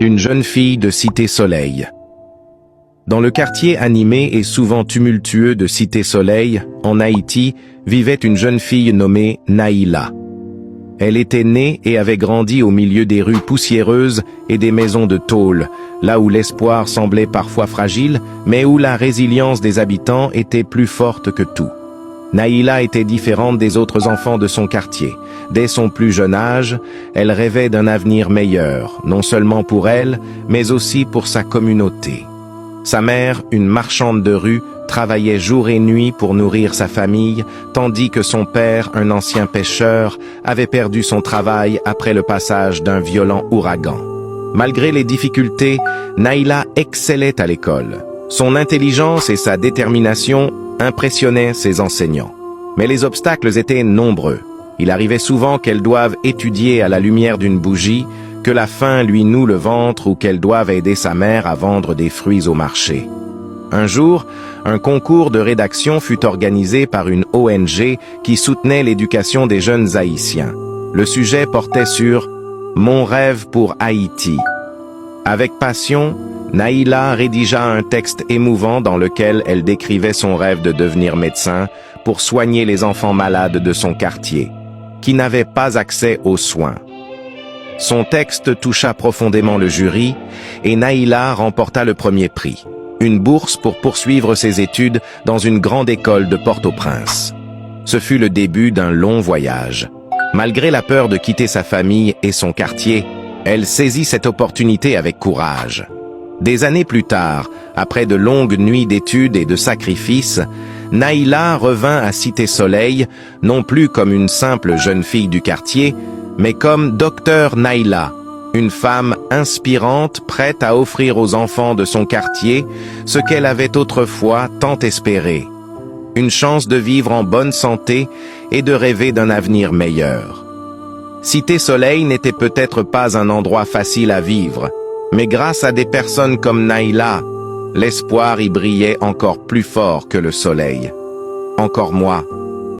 Une jeune fille de Cité Soleil. Dans le quartier animé et souvent tumultueux de Cité Soleil, en Haïti, vivait une jeune fille nommée Naïla. Elle était née et avait grandi au milieu des rues poussiéreuses et des maisons de tôle, là où l'espoir semblait parfois fragile, mais où la résilience des habitants était plus forte que tout. Naïla était différente des autres enfants de son quartier. Dès son plus jeune âge, elle rêvait d'un avenir meilleur, non seulement pour elle, mais aussi pour sa communauté. Sa mère, une marchande de rue, travaillait jour et nuit pour nourrir sa famille, tandis que son père, un ancien pêcheur, avait perdu son travail après le passage d'un violent ouragan. Malgré les difficultés, Naïla excellait à l'école. Son intelligence et sa détermination impressionnaient ses enseignants. Mais les obstacles étaient nombreux. Il arrivait souvent qu'elle doive étudier à la lumière d'une bougie, que la faim lui noue le ventre ou qu'elle doive aider sa mère à vendre des fruits au marché. Un jour, un concours de rédaction fut organisé par une ONG qui soutenait l'éducation des jeunes Haïtiens. Le sujet portait sur « Mon rêve pour Haïti ». Avec passion, Naïla rédigea un texte émouvant dans lequel elle décrivait son rêve de devenir médecin pour soigner les enfants malades de son quartier, qui n'avaient pas accès aux soins. Son texte toucha profondément le jury et Naïla remporta le premier prix, une bourse pour poursuivre ses études dans une grande école de Port-au-Prince. Ce fut le début d'un long voyage. Malgré la peur de quitter sa famille et son quartier, elle saisit cette opportunité avec courage. Des années plus tard, après de longues nuits d'études et de sacrifices, Naïla revint à Cité Soleil, non plus comme une simple jeune fille du quartier, mais comme Docteur Naïla, une femme inspirante prête à offrir aux enfants de son quartier ce qu'elle avait autrefois tant espéré, une chance de vivre en bonne santé et de rêver d'un avenir meilleur. Cité Soleil n'était peut-être pas un endroit facile à vivre, mais grâce à des personnes comme Naïla, l'espoir y brillait encore plus fort que le soleil. Encore moi,